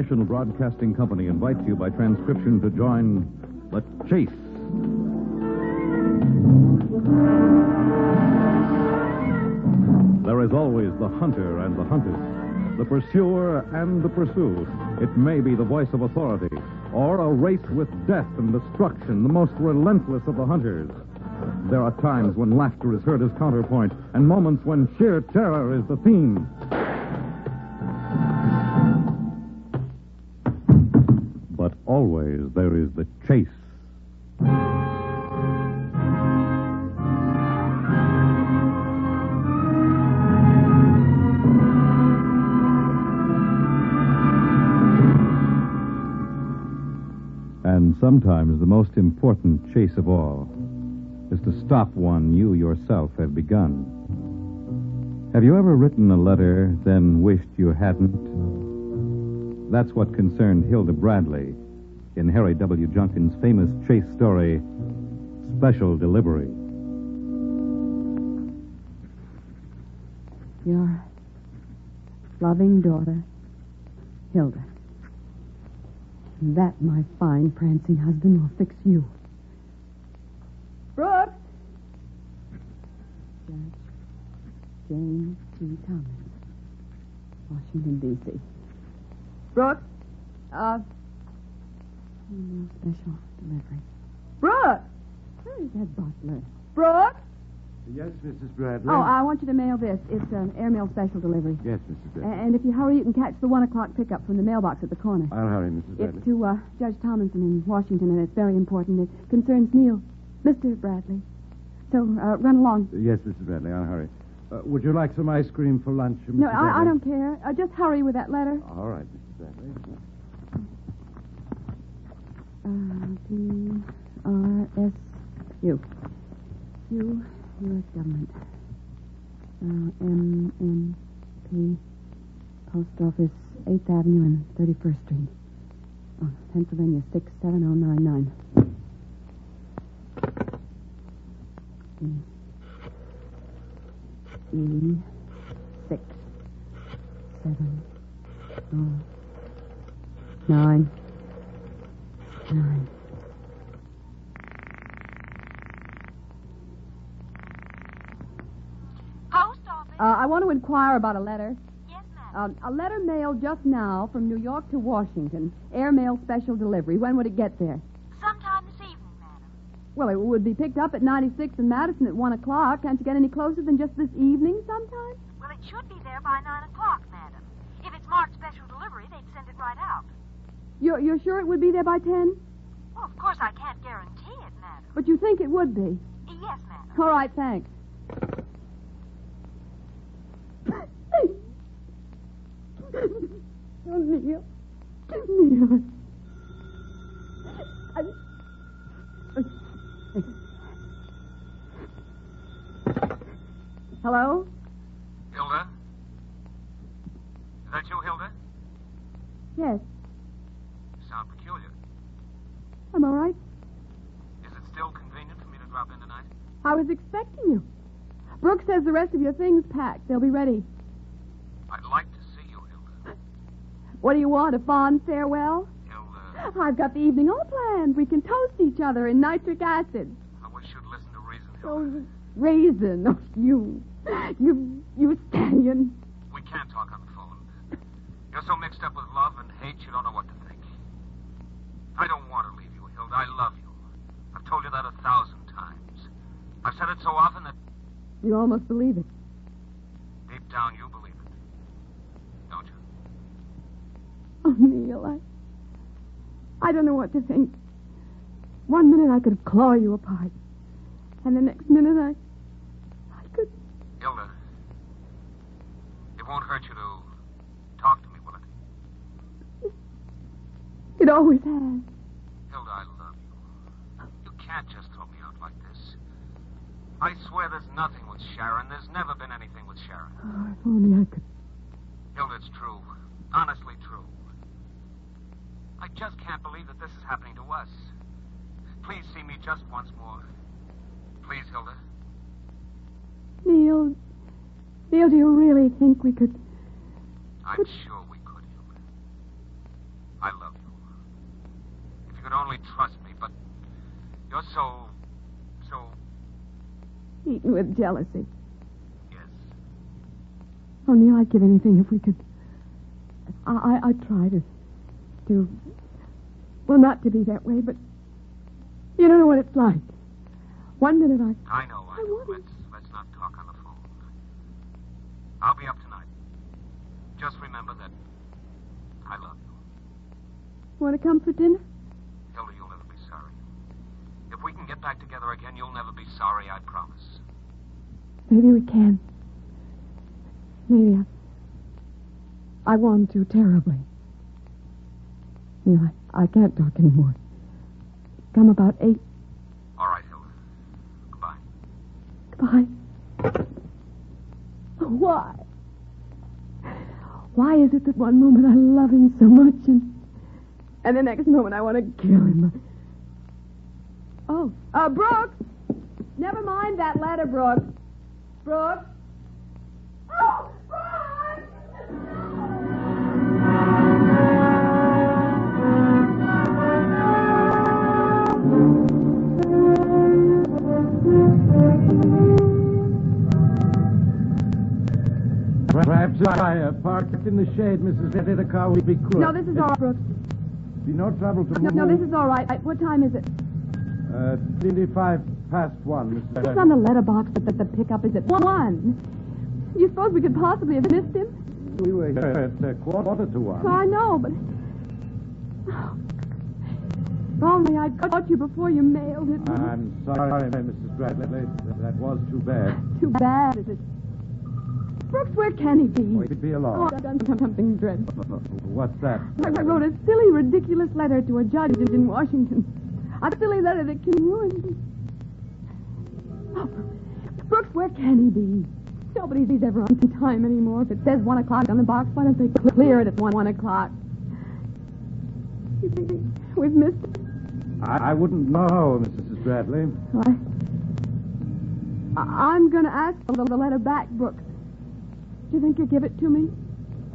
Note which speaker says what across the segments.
Speaker 1: National Broadcasting Company invites you by transcription to join The Chase. There is always the hunter and the hunted, the pursuer and the pursued. It may be the voice of authority, or a race with death and destruction, the most relentless of the hunters. There are times when laughter is heard as counterpoint, and moments when sheer terror is the theme. But always there is the chase. And sometimes the most important chase of all is to stop one you yourself have begun. Have you ever written a letter, then wished you hadn't? That's what concerned Hilda Bradley in Harry W. Junkin's famous chase story, Special Delivery.
Speaker 2: Your loving daughter, Hilda. And that, my fine, prancing husband, will fix you. Brooks! Judge James T. Thomas, Washington, D.C. Brooks? Special delivery. Brooks! Where is that butler? Brooks?
Speaker 3: Yes, Mrs. Bradley?
Speaker 2: Oh, I want you to mail this. It's an airmail special delivery.
Speaker 3: Yes, Mrs. Bradley.
Speaker 2: And if you hurry, you can catch the 1 o'clock pickup from the mailbox at the corner.
Speaker 3: I'll hurry, Mrs. Bradley.
Speaker 2: It's to Judge Tomlinson in Washington, and it's very important. It concerns Neil, Mr. Bradley. So, run along.
Speaker 3: Yes, Mrs. Bradley, I'll hurry. Would you like some ice cream for lunch, Mrs.
Speaker 2: No,
Speaker 3: Bradley?
Speaker 2: I don't care. Just hurry with that letter.
Speaker 3: All right, Mrs. Bradley.
Speaker 2: P-R-S-U. U, U.S. Government. M-N-P. Post Office, 8th Avenue and 31st Street. Oh, Pennsylvania, 67099. E 6 7 0 9 9.
Speaker 4: Post office?
Speaker 2: I want to inquire about a letter.
Speaker 4: Yes, ma'am.
Speaker 2: A letter mailed just now from New York to Washington. Airmail special delivery. When would it get there?
Speaker 4: Sometime this evening, madam.
Speaker 2: Well, it would be picked up at 96th and Madison at 1 o'clock. Can't you get any closer than just this evening sometime?
Speaker 4: Well, it should be there by 9 o'clock, madam. If it's marked special delivery, they'd send it right out.
Speaker 2: You're sure it would be there by 10?
Speaker 4: Well, of course, I can't guarantee it, madam.
Speaker 2: But you think it would be?
Speaker 4: Yes, madam.
Speaker 2: All right, thanks. Oh, Neil. Neil. Hello?
Speaker 5: Hilda? Is that you, Hilda?
Speaker 2: Yes.
Speaker 5: You sound peculiar.
Speaker 2: I'm all right.
Speaker 5: Is it still convenient for me to drop in tonight?
Speaker 2: I was expecting you. Brooks says the rest of your things packed. They'll be ready.
Speaker 5: I'd like to see you, Hilda.
Speaker 2: What do you want, a fond farewell?
Speaker 5: Hilda,
Speaker 2: I've got the evening all planned. We can toast each other in nitric acid.
Speaker 5: I wish you'd listen to reason, Hilda.
Speaker 2: Oh, raisin. Oh, you stallion.
Speaker 5: We can't talk on the phone. You're so mixed up with love and hate, you don't know what to think. I don't want to leave you, Hilda. I love you. I've told you that 1,000 times. I've said it so often that
Speaker 2: You almost believe it.
Speaker 5: deep down you believe it. Don't you?
Speaker 2: Oh, Neil, I don't know what to think. One minute I could claw you apart. And the next minute I could...
Speaker 5: Hilda, it won't hurt you to talk to me, will it?
Speaker 2: It always has.
Speaker 5: Hilda, I love you. You can't just throw me out like this. I swear there's nothing with Sharon. There's never been anything with Sharon.
Speaker 2: Oh, if only I could...
Speaker 5: Hilda, it's true. Honestly true. I just can't believe that this is happening to us. Please see me just once more. Please, Hilda.
Speaker 2: Neil, do you really think we could...
Speaker 5: I'm sure we could, Hilda. me, trust me, but you're so...
Speaker 2: Eaten with jealousy.
Speaker 5: Yes.
Speaker 2: Oh, Neil, I'd give anything if we could... I'd try to... Well, not to be that way, but... You don't know what it's like. 1 minute
Speaker 5: I know. Let's not talk on the phone. I'll be up tonight. Just remember that I love you.
Speaker 2: Want to come for dinner?
Speaker 5: Hilda, you'll never be sorry. If we can get back together again, you'll never be sorry, I promise.
Speaker 2: Maybe we can. Maybe I want to terribly. Neil, I can't talk anymore. Come about 8.
Speaker 5: All right, Hilda. Goodbye.
Speaker 2: Goodbye. Why? Why is it that one moment I love him so much and the next moment I want to kill him? Oh, Brooks! Never mind that letter, Brooks. Brooks? Oh, Brooks!
Speaker 3: Perhaps I parked in the shade, Mrs. Reddy. The car will be closed.
Speaker 2: No, this is all right, Brooks.
Speaker 3: Be no trouble to move.
Speaker 2: No, this is all right. What time is it?
Speaker 3: 25 past 1, Mrs. Reddy.
Speaker 2: It's on the letterbox, but the pickup is at 1. You suppose we could possibly have missed him?
Speaker 3: We were here at quarter to 1.
Speaker 2: Well, I know, but... If only I'd caught you before you mailed it.
Speaker 3: I'm sorry, Mrs. Bradley. That was too bad.
Speaker 2: Too bad, is it? Brooks, where can he be?
Speaker 3: He'd be alone.
Speaker 2: Oh, I've done something dreadful.
Speaker 3: What's that?
Speaker 2: I wrote a silly, ridiculous letter to a judge in Washington. A silly letter that can ruin me. Oh, Brooks, where can he be? Nobody's ever on time anymore. If it says 1 o'clock on the box, why don't they clear it at 1 o'clock? You think we've missed it?
Speaker 3: I wouldn't know, Mrs. Bradley.
Speaker 2: I'm going to ask for the letter back, Brooks. Do you think you'll give it to me?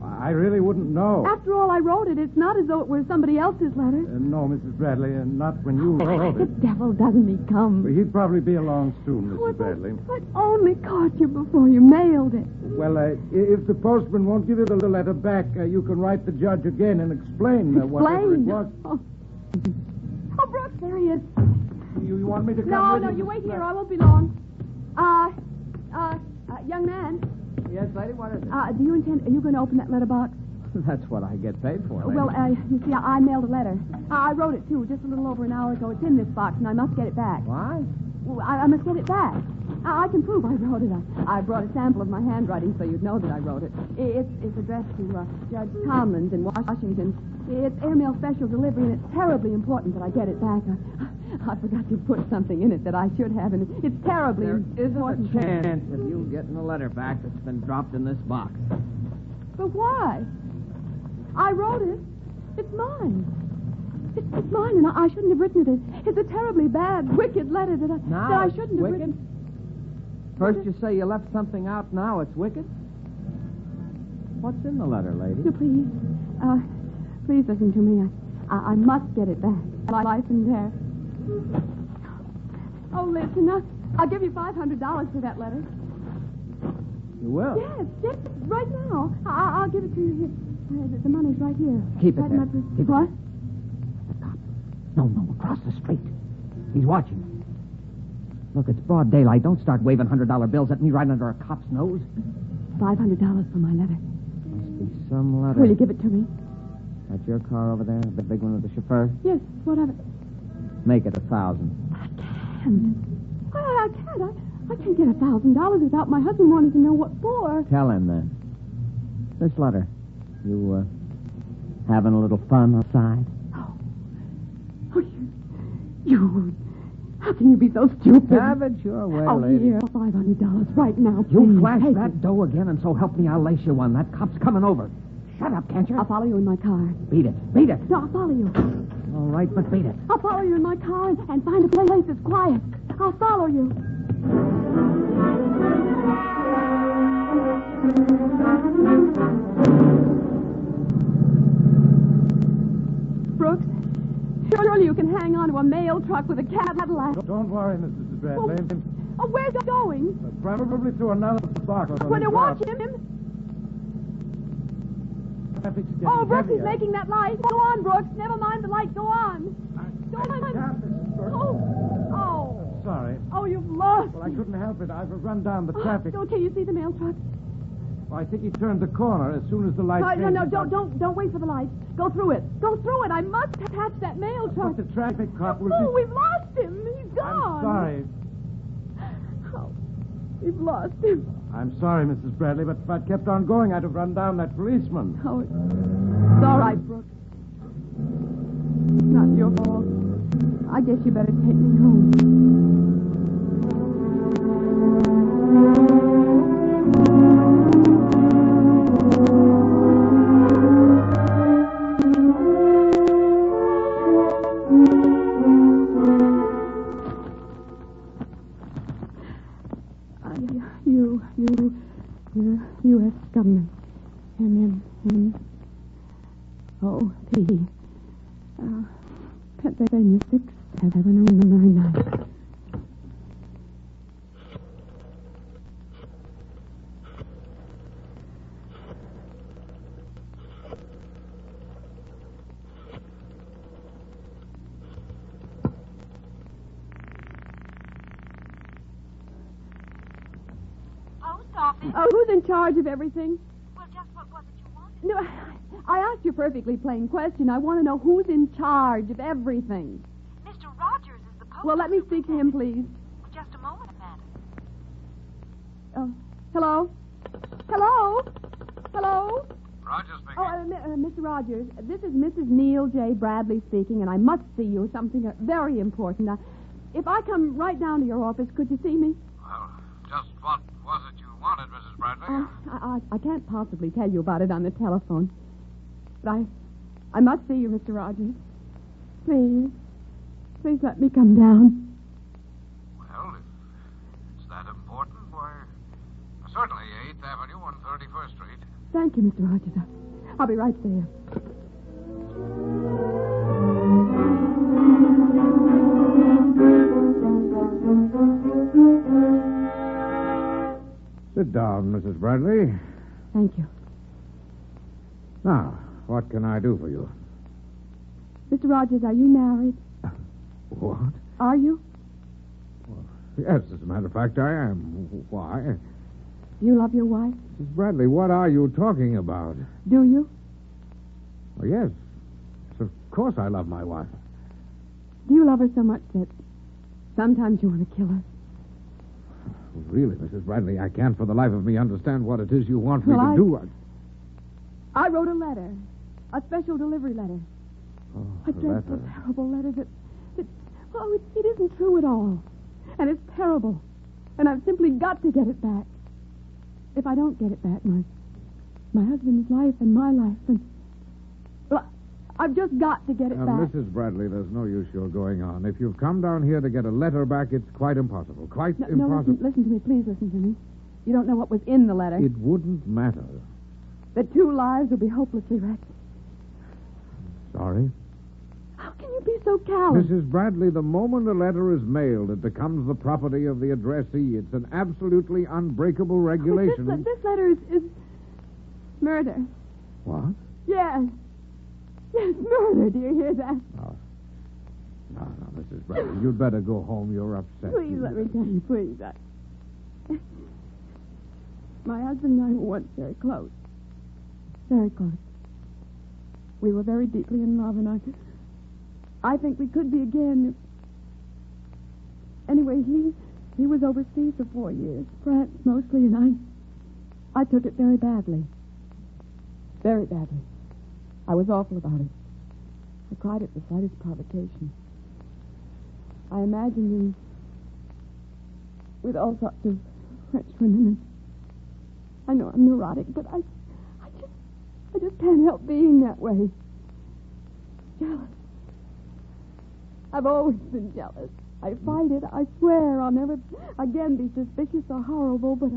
Speaker 3: I really wouldn't know.
Speaker 2: After all, I wrote it. It's not as though it were somebody else's letter.
Speaker 3: No, Mrs. Bradley, not when you wrote
Speaker 2: The
Speaker 3: it.
Speaker 2: devil doesn't he come?
Speaker 3: He'd probably be along soon, Mrs. Bradley.
Speaker 2: I only caught you before you mailed it.
Speaker 3: Well, if the postman won't give you the letter back, you can write the judge again and explain whatever it was.
Speaker 2: Oh, Brooks, there he is.
Speaker 3: You want me to come with
Speaker 2: No, you wait here. I won't be long. Young man.
Speaker 6: Yes, lady, what is it?
Speaker 2: Are you going to open that letterbox?
Speaker 6: That's what I get paid for, lady.
Speaker 2: Well, you see, I mailed a letter. I wrote it, too, just a little over an hour ago. It's in this box, and I must get it back.
Speaker 6: Why?
Speaker 2: Well, I must get it back. I can prove I wrote it. I brought a sample of my handwriting so you'd know that I wrote it. It's addressed to Judge Tomlins in Washington. It's airmail special delivery, and it's terribly important that I get it back. I forgot to put something in it that I should have, and it's terribly important.
Speaker 6: There isn't a chance of you getting a letter back that's been dropped in this box.
Speaker 2: But why? I wrote it. It's mine. It's mine, and I shouldn't have written it. It's a terribly bad, wicked letter that I shouldn't have written.
Speaker 6: First you say you left something out, now it's wicked? What's in the letter, lady?
Speaker 2: No, please listen to me. I must get it back. Life and death. Oh, listen, I'll give you $500 for that letter.
Speaker 6: You will?
Speaker 2: Yes, right now. I'll give it to you here. The money's right here.
Speaker 6: Keep it
Speaker 2: right
Speaker 6: there. Keep
Speaker 2: what?
Speaker 6: it there. No, across the street. He's watching. Look, it's broad daylight. Don't start waving $100 bills at me right under a cop's nose.
Speaker 2: $500 for my letter.
Speaker 6: Must be some letter.
Speaker 2: Will you give it to me?
Speaker 6: That's your car over there, the big one with the chauffeur?
Speaker 2: Yes, what of it?
Speaker 6: Make it 1,000.
Speaker 2: I can't. I can't. I can't get $1,000 without my husband wanting to know what for.
Speaker 6: Tell him then. This letter. You, having a little fun outside?
Speaker 2: Oh, you. How can you be so stupid?
Speaker 6: Have it your way,
Speaker 2: Oh,
Speaker 6: lady.
Speaker 2: here, $500 right now.
Speaker 6: You
Speaker 2: please.
Speaker 6: flash
Speaker 2: Take
Speaker 6: that
Speaker 2: it.
Speaker 6: dough again, and so help me, I'll lace you one. That cop's coming over. Shut up, can't you?
Speaker 2: I'll follow you in my car.
Speaker 6: Beat it. Beat it.
Speaker 2: No, I'll follow you.
Speaker 6: All right, but beat it.
Speaker 2: I'll follow you in my car and find a place that's quiet. I'll follow you. Brooks, surely you can hang on to a mail truck with a Cadillac.
Speaker 3: Don't worry, Mrs. Bradley.
Speaker 2: Oh, where's it going?
Speaker 3: Probably to another box.
Speaker 2: When you watch him. Oh, Brooks, he's making that light. Go on, Brooks. Never mind the light. Go on. Go on. Oh.
Speaker 3: Sorry.
Speaker 2: Oh, you've lost.
Speaker 3: Well, I couldn't help it. I've run down the traffic.
Speaker 2: Okay, you see the mail truck?
Speaker 3: Well, I think he turned the corner as soon as the light came.
Speaker 2: No, don't wait for the light. Go through it. Go through it. I must catch that mail truck.
Speaker 3: But the traffic cop will
Speaker 2: Oh, we've lost him. He's gone.
Speaker 3: I'm sorry.
Speaker 2: Oh, we've lost him.
Speaker 3: I'm sorry, Mrs. Bradley, but if I'd kept on going, I'd have run down that policeman.
Speaker 2: Oh, it's all right, Brooks. It's not your fault. I guess you better take me home. U.S. government. M.O.P. Pennsylvania 67099.
Speaker 4: Post office.
Speaker 2: Oh, who's in charge of everything?
Speaker 4: Well, just what was it you wanted?
Speaker 2: No, I asked you a perfectly plain question. I want to know who's in charge of everything.
Speaker 4: Mr. Rogers is the post.
Speaker 2: Well, let me speak to him, please.
Speaker 4: Just a moment, madam.
Speaker 2: Hello? Hello? Hello?
Speaker 5: Rogers speaking.
Speaker 2: Oh, Mr. Rogers, this is Mrs. Neil J. Bradley speaking, and I must see you. Something very important. If I come right down to your office, could you see me?
Speaker 5: Well, just what was it you wanted, Mrs. Bradley?
Speaker 2: I can't possibly tell you about it on the telephone. But I must see you, Mr. Rogers. Please. Please let me come down.
Speaker 5: Well, if it's that important, why, certainly 8th Avenue on 31st Street.
Speaker 2: Thank you, Mr. Rogers. I'll be right there.
Speaker 3: Sit down, Mrs. Bradley.
Speaker 2: Thank you.
Speaker 3: Now, what can I do for you?
Speaker 2: Mr. Rogers, are you married?
Speaker 3: What?
Speaker 2: Are you?
Speaker 3: Well, yes, as a matter of fact, I am. Why?
Speaker 2: You love your wife?
Speaker 3: Mrs. Bradley, what are you talking about?
Speaker 2: Do you?
Speaker 3: Oh, yes. Of course I love my wife.
Speaker 2: Do you love her so much that sometimes you want to kill her?
Speaker 3: Really, Mrs. Bradley, I can't for the life of me understand what it is you want me to do.
Speaker 2: I wrote a letter. A special delivery letter.
Speaker 3: Oh,
Speaker 2: A dreadful, terrible letter that well, it isn't true at all. And it's terrible. And I've simply got to get it back. If I don't get it back, my husband's life and my life, and well, I've just got to get it back.
Speaker 3: Mrs. Bradley, there's no use you're going on. If you've come down here to get a letter back, it's quite impossible. Quite impossible.
Speaker 2: No, listen to me. Please listen to me. You don't know what was in the letter.
Speaker 3: It wouldn't matter.
Speaker 2: The 2 lives will be hopelessly wrecked.
Speaker 3: Sorry?
Speaker 2: How can you be so callous?
Speaker 3: Mrs. Bradley, the moment a letter is mailed, it becomes the property of the addressee. It's an absolutely unbreakable regulation.
Speaker 2: This letter is murder.
Speaker 3: What?
Speaker 2: Yes. Yes, murder. Do you hear that?
Speaker 3: No, Mrs. Bradley, you'd better go home. You're upset.
Speaker 2: Please, let me tell you, please. My husband and I were once very close. Very close. We were very deeply in love, and I think we could be again. Anyway, he was overseas for 4 years, France mostly, and I took it very badly. Very badly. I was awful about it. I cried at the slightest provocation. I imagined him with all sorts of French women. I know I'm neurotic, but I just can't help being that way. Jealous. I've always been jealous. I fight it. I swear I'll never again be suspicious or horrible, but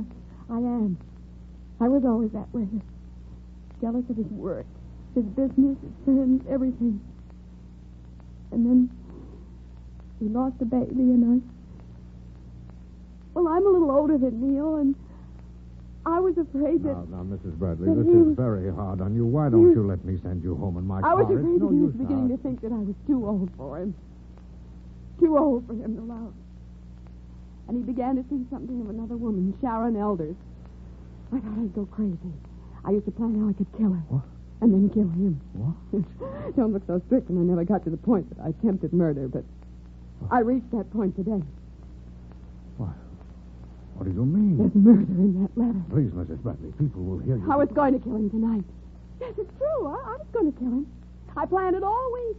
Speaker 2: I am. I was always that way. Jealous of his work, his business, his friends, everything. And then we lost a baby, and Well, I'm a little older than Neil, and I was afraid that...
Speaker 3: Now, Mrs. Bradley, this is very hard on you. Why don't you let me send you home in my car?
Speaker 2: I was afraid
Speaker 3: It's no
Speaker 2: that he was
Speaker 3: use
Speaker 2: beginning
Speaker 3: now.
Speaker 2: to think that I was too old for him. Too old for him to love. And he began to see something of another woman, Sharon Elders. I thought I'd go crazy. I used to plan how I could kill her.
Speaker 3: What?
Speaker 2: And then kill him.
Speaker 3: What?
Speaker 2: Don't look so strict, and I never got to the point that I attempted murder, but I reached that point today.
Speaker 3: What do you mean?
Speaker 2: There's murder in that letter.
Speaker 3: Please, Mrs. Bradley, people will hear you.
Speaker 2: I was going to kill him tonight. Yes, it's true. I was going to kill him. I planned it all week.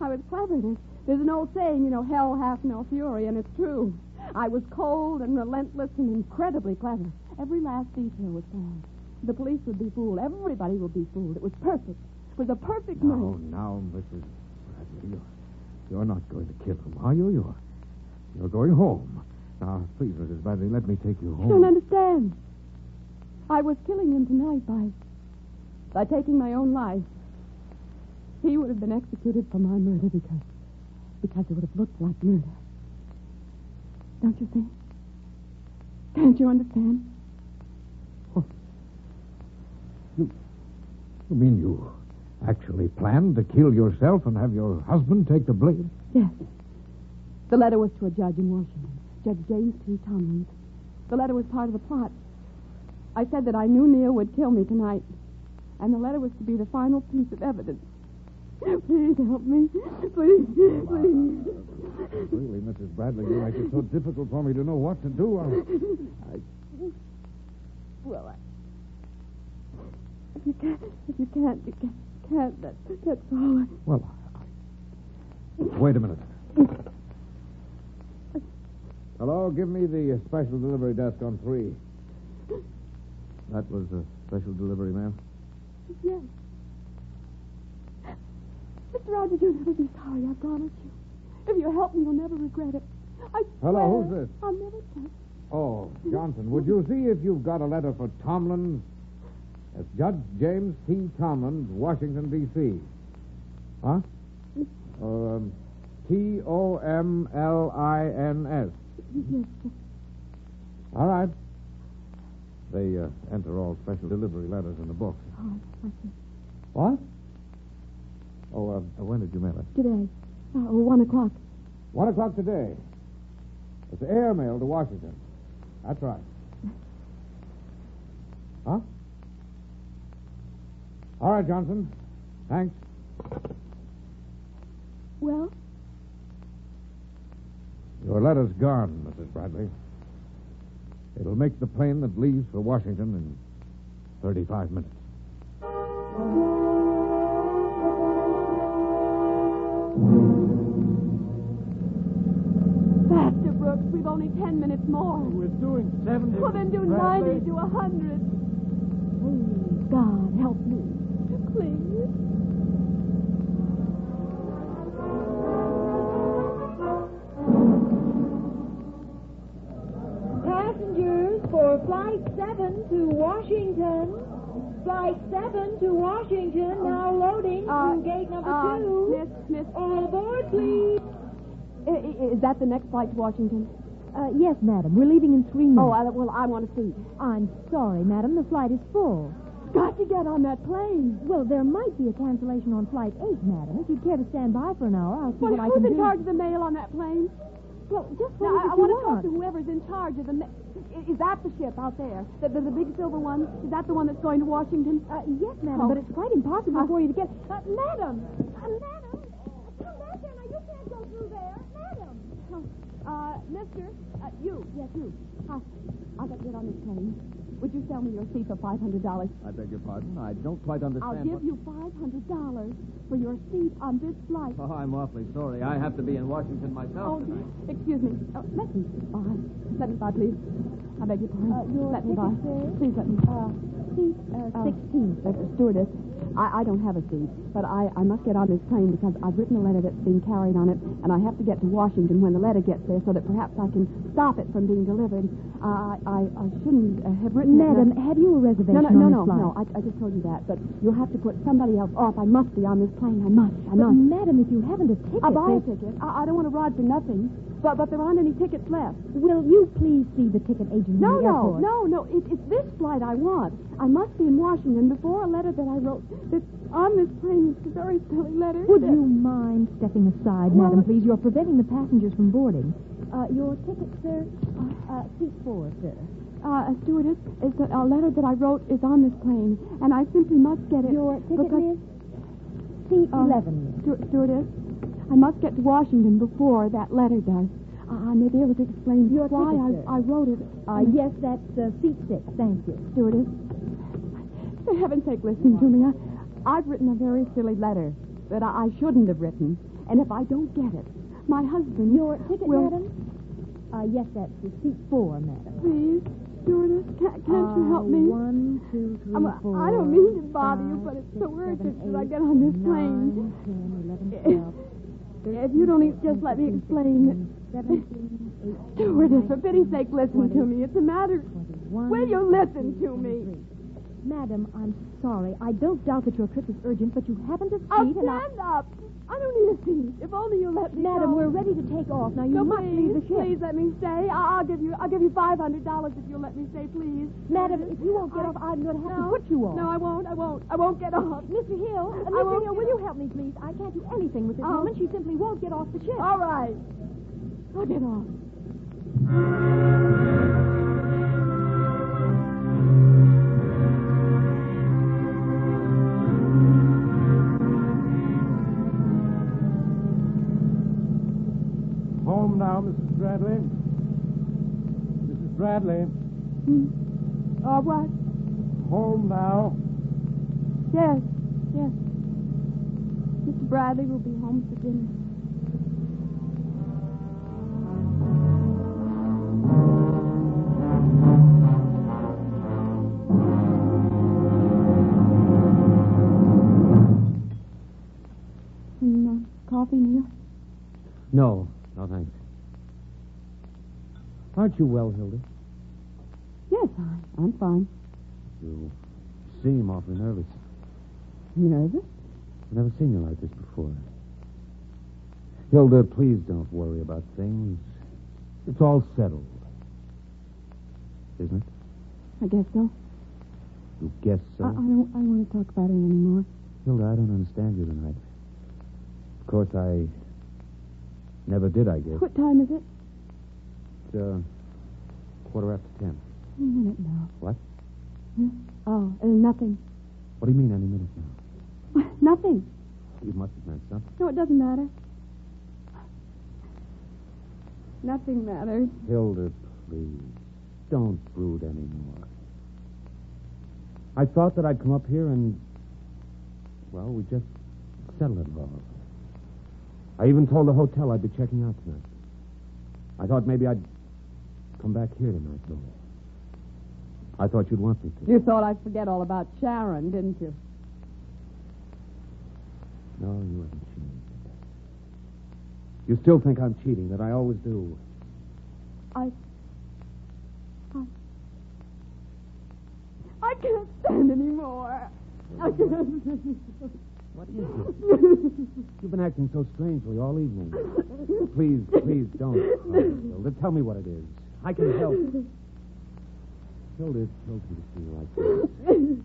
Speaker 2: I was clever. There's an old saying, hell hath no fury, and it's true. I was cold and relentless and incredibly clever. Every last detail was planned. The police would be fooled. Everybody would be fooled. It was perfect. It was a perfect murder.
Speaker 3: Now, Mrs. Bradley, you're not going to kill him, are you? You're going home. Now, please, Mrs. Bradley, let me take you home.
Speaker 2: You don't understand. I was killing him tonight by taking my own life. He would have been executed for my murder because it would have looked like murder. Don't you think? Can't you understand?
Speaker 3: What? You mean you actually planned to kill yourself and have your husband take the blame?
Speaker 2: Yes. The letter was to a judge in Washington, Judge James T. Tomlins. The letter was part of the plot. I said that I knew Neil would kill me tonight, and the letter was to be the final piece of evidence. Please help me. Please.
Speaker 3: Really, Mrs. Bradley, you make it so difficult for me to know what to do.
Speaker 2: If you can't, that's all.
Speaker 3: Well, wait a minute. Hello, give me the special delivery desk on 3. That was a special delivery, ma'am?
Speaker 2: Yes. Mr. Rogers, you'll never be sorry, I promise you. If you help me, you'll never regret it. I swear.
Speaker 3: Hello, who's this?
Speaker 2: I'll never tell.
Speaker 3: Oh, Johnson, would you see if you've got a letter for Tomlin? It's Judge James T. Tomlin, Washington, D.C. Huh? Tomlins.
Speaker 2: Yes, sir.
Speaker 3: All right. They enter all special delivery letters in the book.
Speaker 2: Oh, I see.
Speaker 3: What? Oh, when did you mail it?
Speaker 2: Today. 1 o'clock.
Speaker 3: 1 o'clock today. It's airmail to Washington. That's right. Huh? All right, Johnson. Thanks.
Speaker 2: Well?
Speaker 3: Your letter's gone, Mrs. Bradley. It'll make the plane that leaves for Washington in 35 minutes.
Speaker 2: Faster, Brooks. We've only 10 minutes more.
Speaker 3: We're doing 70.
Speaker 2: Well, then do 90 to 100. Please, God, help me. Please.
Speaker 7: Passengers for Flight 7 to Washington. Flight 7 to Washington, now loading to gate number 2.
Speaker 2: Miss.
Speaker 7: All aboard, please.
Speaker 2: Is that the next flight to Washington?
Speaker 8: Yes, madam. We're leaving in 3 minutes.
Speaker 2: Oh, I want to see.
Speaker 8: I'm sorry, madam. The flight is full.
Speaker 2: Got to get on that plane.
Speaker 8: Well, there might be a cancellation on Flight 8, madam. If you'd care to stand by for an hour, I'll see
Speaker 2: Well,
Speaker 8: what I
Speaker 2: who's
Speaker 8: can
Speaker 2: in
Speaker 8: do.
Speaker 2: charge of the mail on that plane?
Speaker 8: Well, just
Speaker 2: Now,
Speaker 8: what
Speaker 2: I
Speaker 8: you
Speaker 2: want to talk
Speaker 8: want.
Speaker 2: to whoever's in charge of the mail. Is that the ship out there? The big silver one? Is that the one that's going to Washington?
Speaker 8: Yes, madam, but it's quite impossible for you to get...
Speaker 2: Madam! Madam! Come back here now. You can't go through there. Madam! Mister, you. Yes, you. Hi. I'll get on this plane. Would you sell me your seat for $500?
Speaker 9: I beg your pardon. I don't quite understand.
Speaker 2: I'll give you $500 for your seat on this flight.
Speaker 9: Oh, I'm awfully sorry. I have to be in Washington
Speaker 2: Oh,
Speaker 9: myself tonight.
Speaker 2: excuse me. Let me buy. Let me buy, please. I beg your pardon.
Speaker 8: Your
Speaker 2: let me buy.
Speaker 8: ticket, sir?
Speaker 2: Please let me.
Speaker 8: Seat 16.
Speaker 2: Stewardess. I don't have a seat, but I must get on this plane because I've written a letter that's being carried on it, and I have to get to Washington when the letter gets there so that perhaps I can stop it from being delivered. I shouldn't have written it.
Speaker 8: Madam, have you a reservation on this flight?
Speaker 2: No, I just told you that, but you'll have to put somebody else off. I must be on this plane. I must.
Speaker 8: But, Madam, if you haven't a ticket...
Speaker 2: I'll buy a ticket. I don't want to ride for nothing. But there aren't any tickets left.
Speaker 8: Will you please see the ticket agent in the airport?
Speaker 2: No. It's this flight I want. I must be in Washington before a letter that I wrote that's on this plane. It's a very silly letter.
Speaker 8: Would you mind stepping aside, Madam, please? You're preventing the passengers from boarding. Your ticket, sir? Seat 4, sir.
Speaker 2: Stewardess, it's a letter that I wrote is on this plane, and I simply must get it.
Speaker 8: Your ticket, miss? Seat 11.
Speaker 2: Stewardess, I must get to Washington before that letter does. I may be able to explain
Speaker 8: Your
Speaker 2: why
Speaker 8: ticket,
Speaker 2: I wrote it.
Speaker 8: Yes, that's seat 6. Thank you.
Speaker 2: Stewardess, for heaven's sake, listen to me. I've written a very silly letter that I shouldn't have written, and if I don't get it, my husband...
Speaker 8: Your ticket,
Speaker 2: will...
Speaker 8: madam? Yes, that's seat 4, madam.
Speaker 2: Please, stewardess, can't you help me?
Speaker 8: 1, 2, 3, 4.
Speaker 2: I don't mean to bother you, but it's so urgent that I get on this plane.
Speaker 8: 9, 10, 11, 12.
Speaker 2: If you don't just let me explain.
Speaker 8: 17, 18,
Speaker 2: Stewardess, for pity's sake, listen
Speaker 8: 20,
Speaker 2: to me. It's a matter...
Speaker 8: 21,
Speaker 2: Will you listen to me?
Speaker 8: 23. Madam, I'm sorry. I don't doubt that your trip is urgent, but you haven't a seat,
Speaker 2: I'll
Speaker 8: and
Speaker 2: stand up. I don't need a seat. If only you let me
Speaker 8: Madam,
Speaker 2: go.
Speaker 8: we're ready to take off. Now, you
Speaker 2: So
Speaker 8: must leave the ship.
Speaker 2: Please let me stay. I'll give you $500 if you'll let me stay, please.
Speaker 8: Madam, if you won't get off, I'm going to have to put you off.
Speaker 2: No, I won't. I won't get off.
Speaker 8: Mr. Hill, will you help me, please? I can't do anything with this woman. She simply won't get off the ship.
Speaker 2: All right. I'll get off.
Speaker 3: Home now, Mrs. Bradley. Mrs. Bradley.
Speaker 2: What?
Speaker 3: Home now.
Speaker 2: Yes. Mr. Bradley will be home for dinner. Coffee, Neil?
Speaker 3: No, thanks. Aren't you well, Hilda?
Speaker 2: Yes, I'm fine.
Speaker 3: You seem awfully nervous.
Speaker 2: Nervous?
Speaker 3: I've never seen you like this before. Hilda, please don't worry about things. It's all settled. Isn't it?
Speaker 2: I guess so.
Speaker 3: You guess so?
Speaker 2: I don't want to talk about it anymore.
Speaker 3: Hilda, I don't understand you tonight. Of course, I never did, I guess.
Speaker 2: What time is it?
Speaker 3: It's 10:15.
Speaker 2: Any minute now.
Speaker 3: What?
Speaker 2: Oh, nothing.
Speaker 3: What do you mean, any minute now?
Speaker 2: Nothing.
Speaker 3: You must have meant something.
Speaker 2: No, it doesn't matter. Nothing matters.
Speaker 3: Hilda, please. Don't brood anymore. I thought that I'd come up here and, well, we just settle it all. I even told the hotel I'd be checking out tonight. I thought maybe I'd come back here tonight, though. I thought you'd want me to.
Speaker 2: You thought I'd forget all about Sharon, didn't you?
Speaker 3: No, you haven't changed. You still think I'm cheating, that I always do.
Speaker 2: I can't stand anymore. I can't stand anymore.
Speaker 3: What is it? You've been acting so strangely all evening. Please, don't. Hilda, tell me what it is. I can help. Hilda, it's so good to see you like this.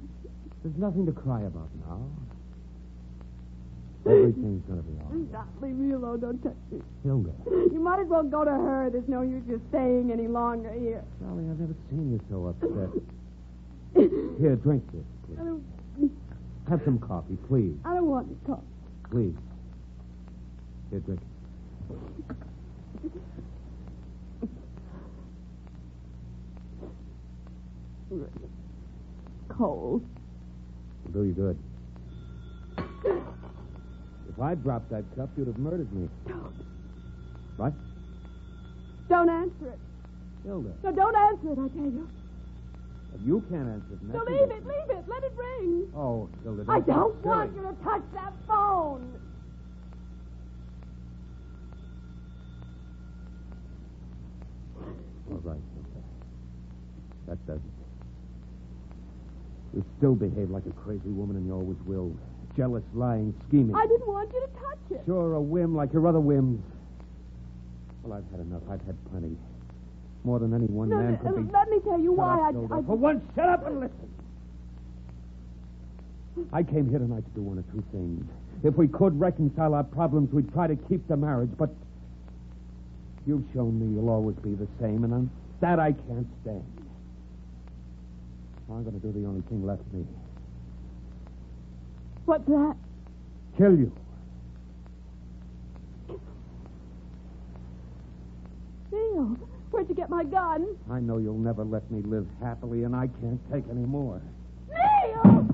Speaker 3: There's nothing to cry about now. Everything's going to be all right.
Speaker 2: Stop, leave me alone. Don't touch me.
Speaker 3: Hilda.
Speaker 2: You might as well go to her. There's no use you're staying any longer here.
Speaker 3: Sally, I've never seen you so upset. Here, drink this, please. Have some coffee, please.
Speaker 2: I don't want to talk.
Speaker 3: Please. Here, drink it.
Speaker 2: Cold.
Speaker 3: It'll do you good. If I'd dropped that cup, you'd have murdered me.
Speaker 2: Don't.
Speaker 3: What?
Speaker 2: Don't answer it.
Speaker 3: Hilda.
Speaker 2: No, don't answer it, I tell you.
Speaker 3: But you can't answer the
Speaker 2: So
Speaker 3: message.
Speaker 2: leave it. Let it ring.
Speaker 3: Oh, Hilda,
Speaker 2: I
Speaker 3: be
Speaker 2: don't
Speaker 3: silly.
Speaker 2: want you to touch that phone.
Speaker 3: All right, Hilda. That does it. You still behave like a crazy woman, and you always will. Jealous, lying, scheming.
Speaker 2: I didn't want you to touch it.
Speaker 3: Sure, a whim like your other whims. Well, I've had enough. I've had plenty. More than any one man could be.
Speaker 2: Let me tell you
Speaker 3: Shut
Speaker 2: why
Speaker 3: up, Hilda. For once, shut up and listen. I came here tonight to do one of two things. If we could reconcile our problems, we'd try to keep the marriage, but you've shown me you'll always be the same, and on that I can't stand. I'm going to do the only thing left me.
Speaker 2: What's that?
Speaker 3: Kill you.
Speaker 2: Neil, where'd you get my gun?
Speaker 3: I know you'll never let me live happily, and I can't take any more.
Speaker 2: Neil!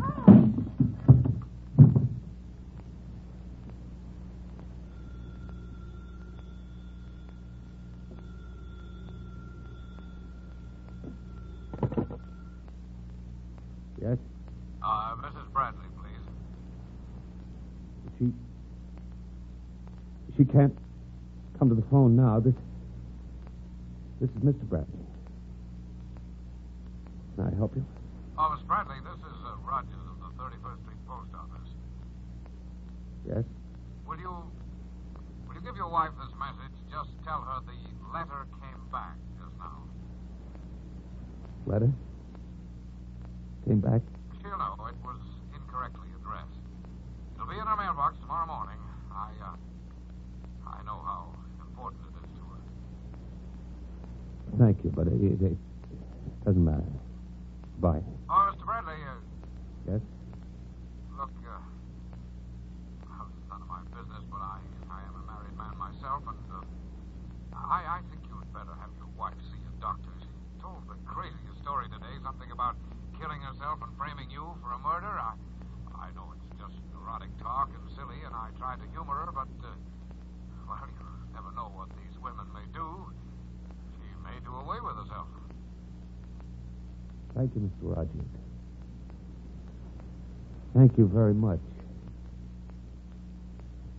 Speaker 3: Yes?
Speaker 5: Mrs. Bradley, please.
Speaker 3: She can't come to the phone now. This is Mr. Bradley. Can I help you?
Speaker 5: Oh, Miss Bradley, this is Rogers of the 31st Street Post Office.
Speaker 3: Yes?
Speaker 5: Will you give your wife this message? Just tell her the letter came back just now.
Speaker 3: Letter? Came back?
Speaker 5: She'll know it was incorrectly addressed. It'll be in her mailbox tomorrow morning. I know how important it is to her.
Speaker 3: Thank you, but it doesn't matter. Bye.
Speaker 5: Oh, Mr. Bradley,
Speaker 3: Yes?
Speaker 5: look, well, it's none of my business, but I am a married man myself, and I think you'd better have your wife see a doctor. She told the craziest story today, something about killing herself and framing you for a murder. I know it's just neurotic talk and silly, and I tried to humor her, but, well, you never know what these women may do. She may do away with herself.
Speaker 3: Thank you, Mr. Rogers. Thank you very much.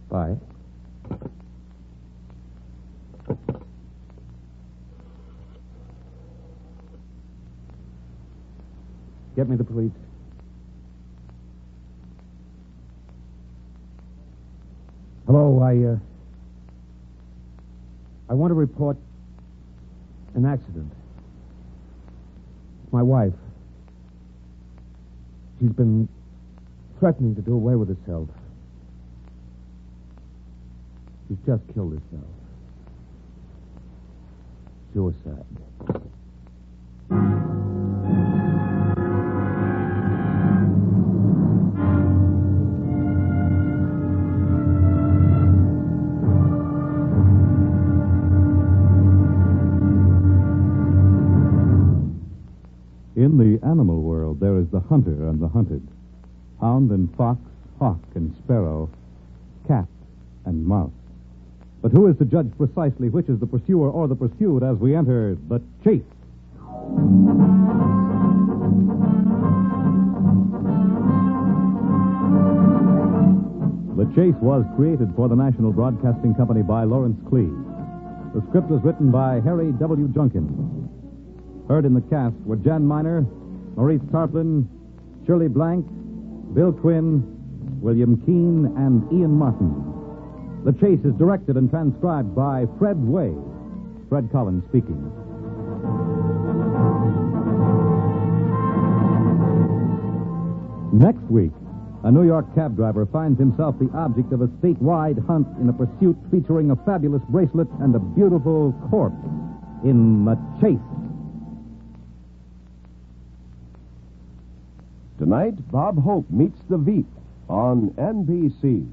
Speaker 3: Bye. Get me the police. Hello, I want to report an accident. My wife. She's been threatening to do away with herself. She's just killed herself. Suicide.
Speaker 1: In the animal world, there is the hunter and the hunted, hound and fox, hawk and sparrow, cat and mouse. But who is to judge precisely which is the pursuer or the pursued as we enter the chase? The Chase was created for the National Broadcasting Company by Lawrence Clee. The script was written by Harry W. Junkin. Heard in the cast were Jan Miner, Maurice Tarplin, Shirley Blank, Bill Quinn, William Keane, and Ian Martin. The Chase is directed and transcribed by Fred Way. Fred Collins speaking. Next week, a New York cab driver finds himself the object of a statewide hunt in a pursuit featuring a fabulous bracelet and a beautiful corpse in The Chase.
Speaker 10: Tonight, Bob Hope meets the Veep on NBC.